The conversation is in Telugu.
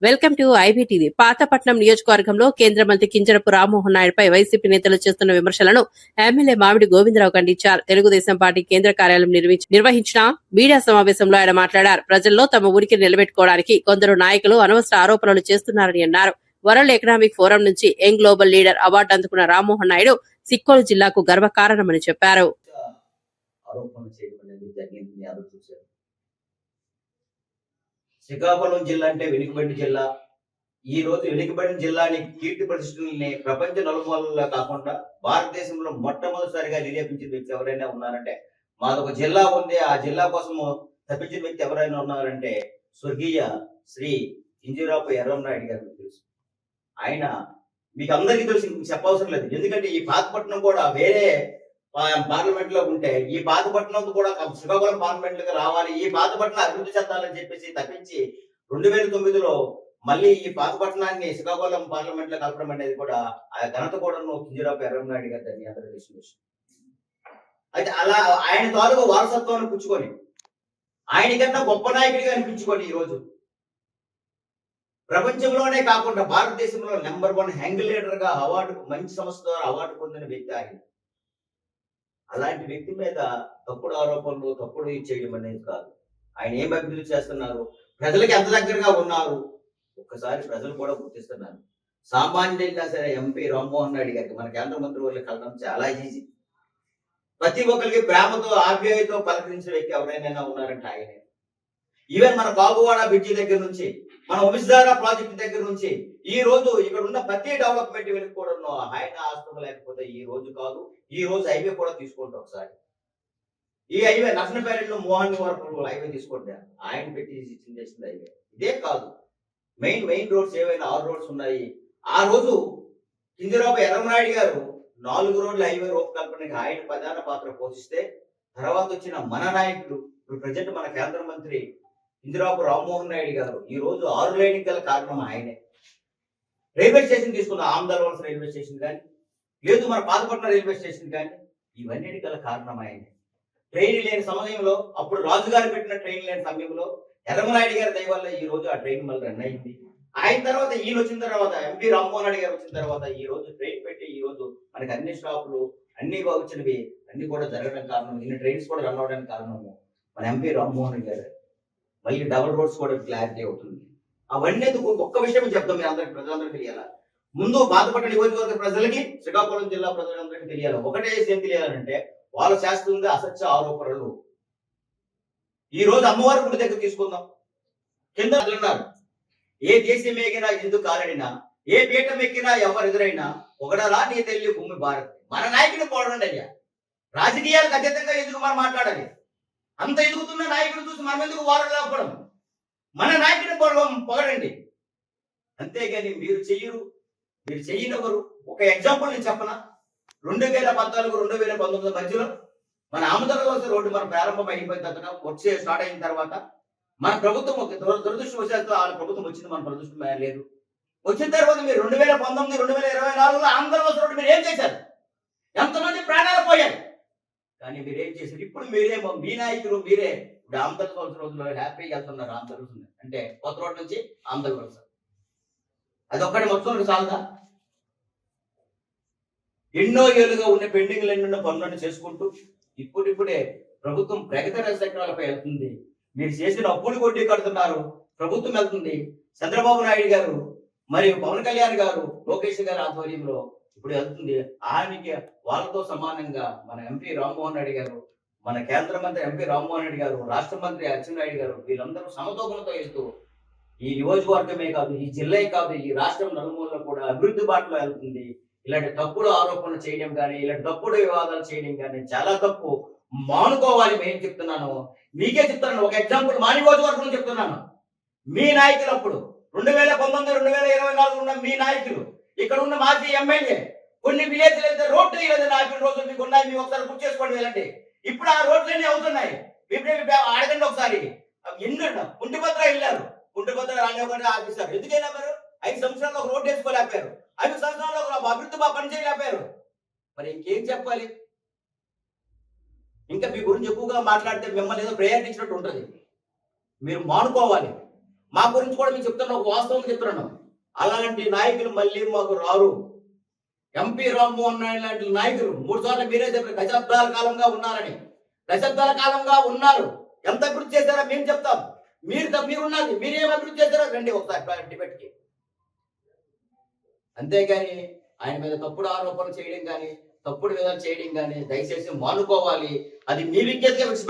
Welcome to IBTV. పాతపట్నం నియోజకవర్గంలో కేంద్ర మంత్రి కింజరపు రామ్మోహన్ నాయుడుపై వైసీపీ నేతలు చేస్తున్న విమర్శలను ఎమ్మెల్యే మామిడి గోవిందరావు ఖండించారు. తెలుగుదేశం పార్టీ కేంద్ర కార్యాలయం నిర్వహించిన మీడియా సమావేశంలో ఆయన మాట్లాడారు. ప్రజల్లో తమ ఉనికి నిలబెట్టుకోవడానికి కొందరు నాయకులు అనవసర ఆరోపణలు చేస్తున్నారని అన్నారు. వరల్డ్ ఎకనామిక్ ఫోరం నుంచి యంగ్ గ్లోబల్ లీడర్ అవార్డు అందుకున్న రామ్మోహన్ నాయుడు సిక్కోలు జిల్లాకు గర్వకారణమని చెప్పారు. శ్రీకాకుళం జిల్లా అంటే వెనుకబడిన జిల్లా. ఈ రోజు వెనుకబడిన జిల్లాని కీర్తి ప్రతిష్టల్ని ప్రపంచ నలుమూలల్లో కాకుండా భారతదేశంలో మొట్టమొదటిసారిగా నిరూపించిన వ్యక్తి ఎవరైనా ఉన్నారంటే మాదొక జిల్లా ఉంది. ఆ జిల్లా కోసము తప్పించిన వ్యక్తి ఎవరైనా ఉన్నారంటే స్వర్గీయ శ్రీ కింజరాపు ఎర్రంనాయుడు గారు. మీకు తెలుసు, ఆయన మీకు అందరికీ తెలిసి చెప్పవసరం లేదు. ఎందుకంటే ఈ పాతపట్నం కూడా వేరే పార్లమెంట్ లో ఉంటే ఈ పాతపట్నం కూడా శ్రీకాకుళం పార్లమెంట్ లోకి రావాలి, ఈ పాతపట్నం అభివృద్ధి చెందాలని చెప్పేసి తప్పించి 2009లో మళ్ళీ ఈ పాతపట్నాన్ని శ్రీకాకుళం పార్లమెంట్ లో కలపడం అనేది కూడా ఆ ఘనత కూడా కింజరాపు ఎర్రంనాయుడు గారు దాన్ని అందరూ తెలిసిన. అయితే అలా ఆయన తాలూకు వారసత్వాన్ని పుచ్చుకొని ఆయనకన్నా గొప్ప నాయకుడిగా అనిపించుకొని ఈ రోజు ప్రపంచంలోనే కాకుండా భారతదేశంలో నెంబర్ 1 యంగ్ లీడర్ గా అవార్డు, మంచి సంస్థ ద్వారా అవార్డు పొందిన వ్యక్తి ఆయన. అలాంటి వ్యక్తి మీద తప్పుడు ఆరోపణలు, తప్పుడు చేయడం అనేది కాదు. ఆయన ఏం అభివృద్ధి చేస్తున్నారు, ప్రజలకు ఎంత దగ్గరగా ఉన్నారు ఒక్కసారి ప్రజలు కూడా గుర్తిస్తున్నారు. సామాన్యుడైనా సరే ఎంపీ రామ్మోహన్ నాయుడు గారికి మన కేంద్ర మంత్రి వాళ్ళకి కలడం చాలా ఈజీ. ప్రతి ఒక్కరికి ప్రేమతో ఆప్యాయతో పలకరించిన వ్యక్తి ఎవరైనా ఉన్నారంటే ఆయనే. ఈవెన్ మన బాబువాడ బ్రిడ్జి దగ్గర నుంచి, మన వంశధార ప్రాజెక్టు దగ్గర నుంచి ఈ రోజు ఇక్కడ ఉన్న ప్రతి డెవలప్మెంట్ వెనుక కూడా ఆయన ఆస్తులు లేకపోతే ఈ రోజు కాదు. ఈ రోజు హైవే కూడా తీసుకోండి ఒకసారి. ఈ హైవే నర్సనపేటలో మోహన్ వరకు హైవే తీసుకోండి, ఆయన పెట్టి చేసిన హైవే. ఇదే కాదు, మెయిన్ రోడ్స్ ఏవైనా 6 రోడ్స్ ఉన్నాయి. ఆ రోజు కింజరాపు ఎర్రంనాయుడు గారు 4 రోడ్ల హైవే రూపకల్పనకి ఆయన ప్రధాన పాత్ర పోషిస్తే తర్వాత వచ్చిన మన నాయకుడు, ఇప్పుడు ప్రజెంట్ మన కేంద్ర మంత్రి కింజరాపు రామ్మోహన్ నాయుడు గారు ఈ రోజు 6 లైన్కి గల కారణం ఆయనే. రైల్వే స్టేషన్ తీసుకున్న ఆమదాలవలస రైల్వే స్టేషన్ కానీ, లేదు మన పాతపట్నం రైల్వే స్టేషన్ కానీ, ఇవన్నీ గల కారణం ఆయనే. ట్రైన్ లేని సమయంలో, అప్పుడు రాజుగారు పెట్టిన ట్రైన్ లేని సమయంలో ఎర్రమనాయుడు గారి దయ వల్ల ఈ రోజు ఆ ట్రైన్ మళ్ళీ రన్ అయింది. ఆయన తర్వాత ఈయన వచ్చిన తర్వాత ఎంపీ రామ్మోహన్ నాయుడు గారు వచ్చిన తర్వాత ఈ రోజు ట్రైన్ పెట్టి ఈ రోజు మనకి అన్ని స్టాపులు అన్ని వచ్చినవి అన్ని కూడా జరగడం కారణం, ఇన్ని ట్రైన్స్ కూడా రన్ అవడానికి కారణము మన ఎంపీ రామ్మోహన్ నాయుడు గారు. మళ్ళీ డబుల్ రోడ్స్ కూడా క్లారిటీ అవుతుంది. అవన్నీ ఒక్క విషయం చెప్తాం, మీరు అందరికి ప్రజలందరికీ తెలియాలి. ముందు బాధపడ్డ నియోజకవర్గ ప్రజలకి, శ్రీకాకుళం జిల్లా ప్రజలందరికీ తెలియాలి. ఒకటే ఏం తెలియాలంటే వాళ్ళు చేస్తుంది అసత్య ఆరోపణలు. ఈ రోజు అమ్మవారి గుడి దగ్గర తీసుకుందాం. కింద ఉన్నారు, ఏ దేశం ఎగినా ఎందుకు కాలడినా, ఏ పీఠం ఎక్కినా ఎవరు ఎదురైనా ఒకడలా నీ తల్లి భూమి భారత్. మన నాయకుని పోడండి అయ్యా. రాజకీయాలకు అతీతంగా ఎందుకు మనం మాట్లాడాలి? అంత ఎదుగుతున్న నాయకుడు చూసి మనం ఎందుకు వారం లేకపోవడం? మన నాయకుని పొగడండి, అంతేగాని మీరు చెయ్యరు, మీరు చెయ్యనవరు. ఒక ఎగ్జాంపుల్ నేను చెప్పనా? 2014, 2019 మధ్యలో మన ఆమదాలవలస రోడ్డు మన ప్రారంభం అయిపోయిన తర్వాత, వచ్చే స్టార్ట్ అయిన తర్వాత మన ప్రభుత్వం దురదృష్టవశాత్తు ఆ ప్రభుత్వం వచ్చింది, మన దురదృష్టం లేదు. వచ్చిన తర్వాత మీరు 2019, 2024లో ఆమదాలవలస రోడ్డు మీరు ఏం చేశారు? ఎంతమంది ప్రాణాలు పోయారు? కానీ మీరేం చేశారు? ఇప్పుడు మీరేమో మీ నాయకులు మీరే ఇప్పుడు ఆమదాలవలస రోజుల్లో హ్యాపీగా వెళ్తున్నారు. ఆమదాలవలస అంటే కొత్త రోడ్ నుంచి ఆమదాలవలస, అదొక్కటి మొత్తం చాలదా? ఎన్నో ఏళ్ళుగా ఉన్న పెండింగ్లు ఎన్నో పనులను చేసుకుంటూ ఇప్పుడిప్పుడే ప్రభుత్వం ప్రగతి రచనాలపై వెళ్తుంది. మీరు చేసిన అప్పులు కొట్టి కడుతున్నారు, ప్రభుత్వం వెళ్తుంది. చంద్రబాబు నాయుడు గారు మరియు పవన్ కళ్యాణ్ గారు, లోకేష్ గారి ఆధ్వర్యంలో ఇప్పుడు వెళ్తుంది. ఆయనకి వాళ్ళతో సమానంగా మన ఎంపీ రామ్మోహన్ నాయుడు గారు, మన కేంద్ర మంత్రి ఎంపీ రామ్మోహన్ నాయుడు గారు, రాష్ట్ర మంత్రి అచ్చెన్నాయుడు గారు, వీళ్ళందరూ సమతూకంతో వెళ్తూ ఈ నియోజకవర్గమే కాదు, ఈ జిల్లా కాదు, ఈ రాష్ట్రం నలుమూలలో కూడా అభివృద్ధి బాటలో వెళ్తుంది. ఇలాంటి తప్పుడు ఆరోపణలు చేయడం కానీ, ఇలాంటి తప్పుడు వివాదాలు చేయడం కానీ చాలా తప్పు. మానుకోవాలి. నేను చెప్తున్నాను, మీకే చెప్తున్నాను. ఒక ఎగ్జాంపుల్ మా నియోజకవర్గం చెప్తున్నాను. మీ నాయకులు అప్పుడు 2019, 2024 ఉన్న మీ నాయకులు, ఇక్కడ ఉన్న మాజీ ఎమ్మెల్యే, కొన్ని విలేజ్లు అయితే రోడ్లు లేదు. నాయకుల రోజులు మీకు ఉన్నాయి, మీకు ఒకసారి గుర్తు చేసుకోండి. వెళ్ళండి, ఇప్పుడు ఆ రోడ్లన్నీ అవుతున్నాయి. అడగండి ఒకసారి. ఎన్నో కుంటిపత్ర వెళ్ళారు, కుంటిపత్ర రానివ్వకుండా ఆపిస్తారు. ఎందుకైనా మీరు 5 సంవత్సరాల్లో ఒక రోడ్డు వేసుకోలేకపోయారు, 5 సంవత్సరాల్లో ఒక అభివృద్ధి పని చేయలేకపోయారు. మరి ఇంకేం చెప్పాలి? ఇంకా మీ గురించి ఎక్కువగా మాట్లాడితే మిమ్మల్ని ఏదో ప్రయత్నించినట్టు ఉంటుంది. మీరు మానుకోవాలి. మా గురించి కూడా మీకు చెప్తున్నా, ఒక వాస్తవం చెప్తున్నాను. అలాంటి నాయకులు మళ్ళీ మాకు రారు. ఎంపీ రామ్మోహన్ నాయుడు లాంటి నాయకులు 3 సార్లు మీరే చెప్పారు దశాబ్దాల కాలంగా ఉన్నారని. దశాబ్దాల కాలంగా ఉన్నారు. ఎంత అభివృద్ధి చేశారో మేము చెప్తాం. మీరున్నది మీరేం అభివృద్ధి చేశారో రండి ఒకసారి డిబేట్కి. అంతేగాని ఆయన మీద తప్పుడు ఆరోపణలు చేయడం కానీ, తప్పుడు విధాలు చేయడం కానీ దయచేసి మానుకోవాలి. అది మీ విజ్ఞతగా విడిచిపెట్టాలి.